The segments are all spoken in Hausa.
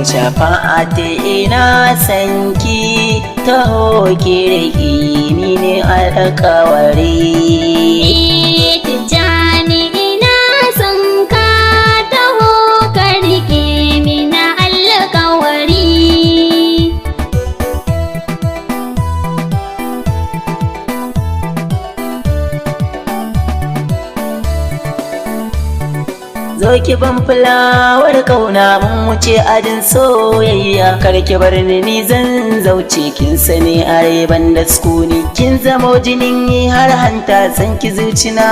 shafa'ati ina sanki taho kirki ni ne alƙawari. Tijjani ina son ka taho ka rike mina alƙawari. Zo ki ban fulawar kauna mun wuce ajin soyayya, kar ki bar ni zan zauce kin sani areban da sukuni, kin zamo jinin har hanta san ki zucina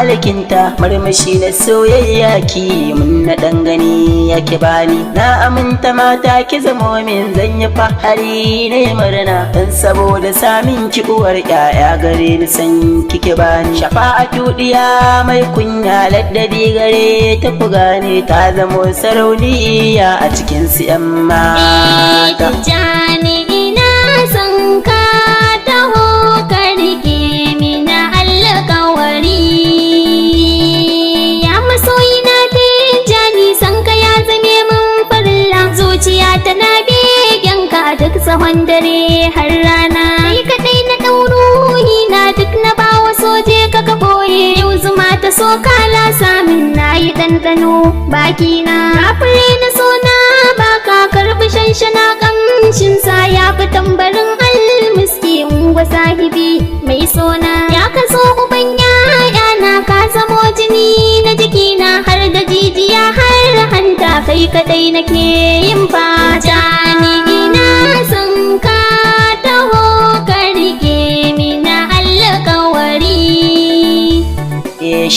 alkinta, marmashi na soyayya ki mun na dangane yake bani, na aminta mata ki zamo min zan yi fahari ne murna, dan saboda samin ki uwar ƴaƴa gare ni san kike bani. Shafa'atu diya mai kunya laddabi gare ta ku gane ta zamo sarauniya a cikin su 'yan mata. Tijjani ina son ka taho ka rike mina alƙawari. Ya masoyi na Tijjani san ka ya zame min farilla, zuciya tana begen ka duk tsawon dare har rana. Kai kaɗai na ɗauruhi na duk na bawa soje ka ka boye, yau zuma ta so kala samin na yi ɗanɗano bakina. Rafure na so na baka karɓi shanshana ƙamshin sa ya fi tambarin almiski ungwa sahibi mai sona. Ya ka so uban ƴaƴana ka zamo jini na jikina har da jijiya har hanta, kai kaɗai nake yin fata. Ni ina son ka taho ka rike mina alƙawari.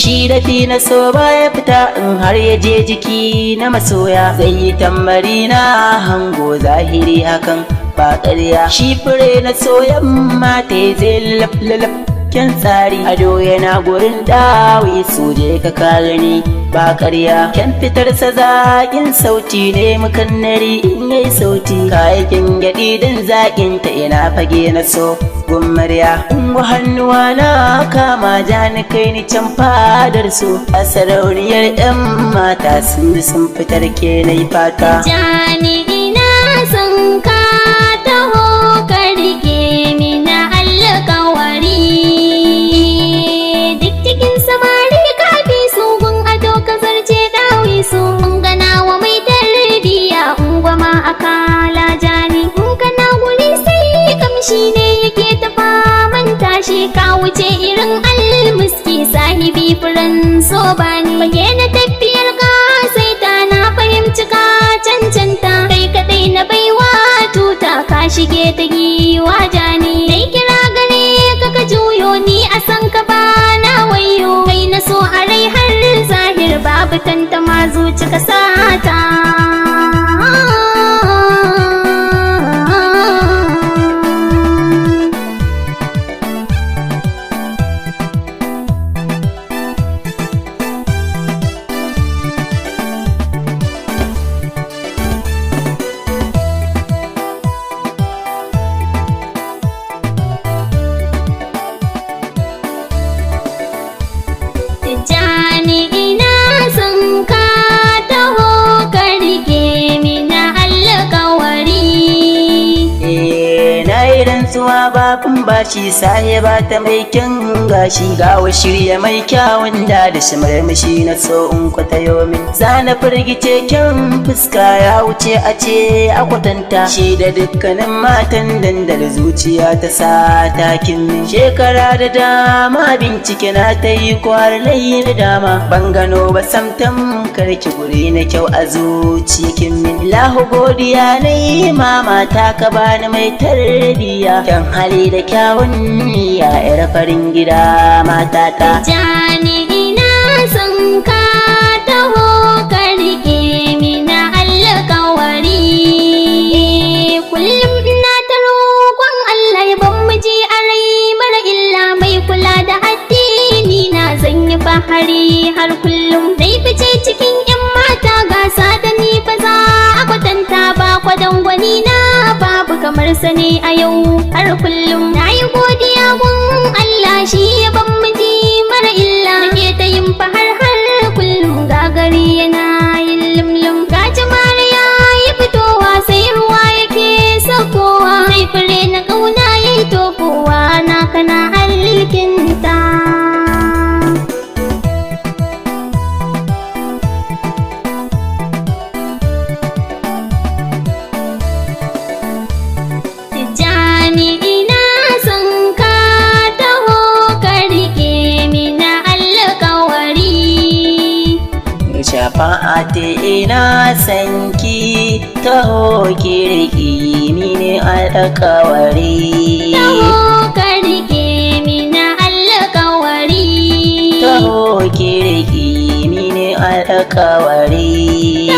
Shi dafi na so baya fita in har ya je jiki na masoya, zai yi tambari na hango zahiri hakan ba ƙarya. Shi fure na soyan mata zai lalaf kyan tsari, ado yana gurin dawi su je ka gani ba ƙarya. Kyan fitarsa zaƙin sauti ne mukannari in yayi sauti, kayakin gyaɗi din zaƙin ta ina fage na so gummarya. Ungu hannuwa na kama jani kai ni can fadar su, a sarauniyar 'yan mata sun fitar ke na yi fata. Tijjani ina son ka taho ka rike mina alƙawari. Duk cikin samari ka fi su gun ado ka zarce dawi su, gana wa mai tarbiya ungwa ma akala jani. In kana guri sai kamshi ne yake tafa manta shi, ka wuce irin almiski sahibi furen so bani. Fage na tafiyar ka sai ta na fahimci ka cancanta, kai kadai na baiwa tuta ka shige ta giwa jani. Dai kira gare ka ka juyo ni a san ka ba na wayo, kai na so a rai har zahir babu tantama zuci ka sata. Tijjani ina son ka taho ka rike mina alƙawari. Na yi rantsuwa babin bashi sahiba ta mai kyan gashi, gawa shirya mai kyawun da shi murmushi na so in kwata yomin. Zana firgice kyan fuska ya wuce a ce a kwatanta shi da dukkanin matan dandal zuciya ta sa takin min. Shekara da dama bincike na ta yi kwarlai da dama, ban gano ba samtam karki guri na kyau a zucikin min. Lahu godiya na yi mama ta ka bani mai tarbiya, kyan hali da kyawun niyya yar farin gida matata. Tijjani ina son ka taho ka rike mina alƙawari. Kullum ina ta roƙon Allah ya ban miji a rai mara illa, mai kula da addini na zan yi fahari har kullum. Dai fice cikin 'yan mata gasa da ni fa za a kwatanta, ba kwadon gwani na babu kamar sani a yau har kullum. Na yi godiya gun Allah shi ya ban miji mara illa, nake ta yin fahar har kullum gagari yana yin lumlum. Ga jama'ar ya yi fitowa shafa'ati ina sanki taho kirki mini alƙawari taho ka rike mina alƙawari taho kirki mini alƙawari